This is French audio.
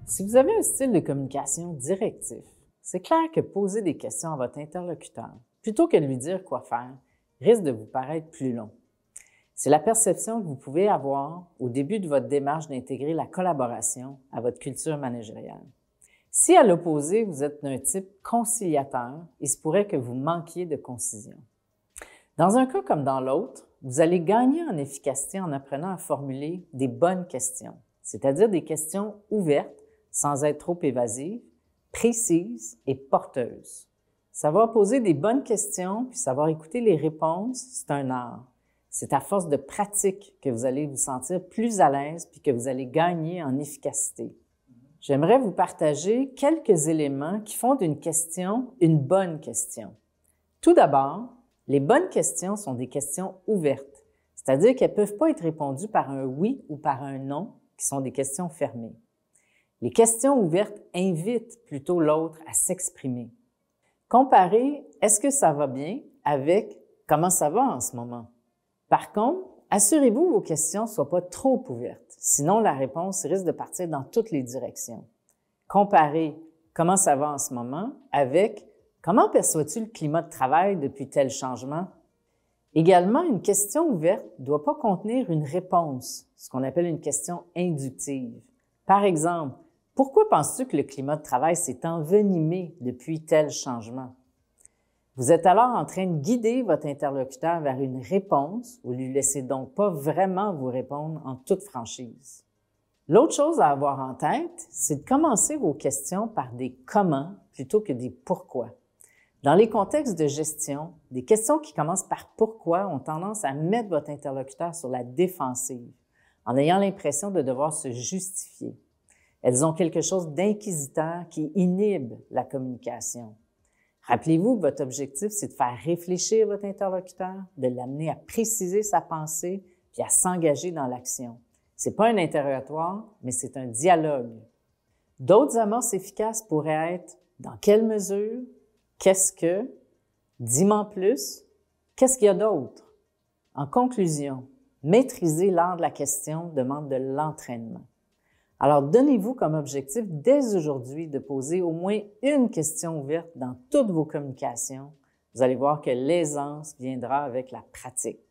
Si vous avez un style de communication directif, c'est clair que poser des questions à votre interlocuteur, plutôt que de lui dire quoi faire, risque de vous paraître plus long. C'est la perception que vous pouvez avoir au début de votre démarche d'intégrer la collaboration à votre culture managériale. Si à l'opposé, vous êtes d'un type conciliateur, il se pourrait que vous manquiez de concision. Dans un cas comme dans l'autre, vous allez gagner en efficacité en apprenant à formuler des bonnes questions, c'est-à-dire des questions ouvertes, sans être trop évasives, précises et porteuses. Savoir poser des bonnes questions puis savoir écouter les réponses, c'est un art. C'est à force de pratique que vous allez vous sentir plus à l'aise puis que vous allez gagner en efficacité. J'aimerais vous partager quelques éléments qui font d'une question une bonne question. Tout d'abord, les bonnes questions sont des questions ouvertes, c'est-à-dire qu'elles ne peuvent pas être répondues par un oui ou par un non, qui sont des questions fermées. Les questions ouvertes invitent plutôt l'autre à s'exprimer. Comparez « est-ce que ça va bien » avec « comment ça va en ce moment ». Par contre, assurez-vous que vos questions ne soient pas trop ouvertes, sinon la réponse risque de partir dans toutes les directions. Comparez « comment ça va en ce moment » avec « comment perçois-tu le climat de travail depuis tel changement ». Également, une question ouverte ne doit pas contenir une réponse, ce qu'on appelle une question inductive. Par exemple, pourquoi penses-tu que le climat de travail s'est envenimé depuis tel changement? Vous êtes alors en train de guider votre interlocuteur vers une réponse, vous ne lui laissez donc pas vraiment vous répondre en toute franchise. L'autre chose à avoir en tête, c'est de commencer vos questions par des « comment » plutôt que des « pourquoi ». Dans les contextes de gestion, des questions qui commencent par « pourquoi » ont tendance à mettre votre interlocuteur sur la défensive, en ayant l'impression de devoir se justifier. Elles ont quelque chose d'inquisiteur qui inhibe la communication. Rappelez-vous que votre objectif, c'est de faire réfléchir votre interlocuteur, de l'amener à préciser sa pensée puis à s'engager dans l'action. C'est pas un interrogatoire, mais c'est un dialogue. D'autres amorces efficaces pourraient être « dans quelle mesure »,« qu'est-ce que »,« dis-moi plus »,« qu'est-ce qu'il y a d'autre ». En conclusion, maîtriser l'art de la question demande de l'entraînement. Alors, donnez-vous comme objectif dès aujourd'hui de poser au moins une question ouverte dans toutes vos communications. Vous allez voir que l'aisance viendra avec la pratique.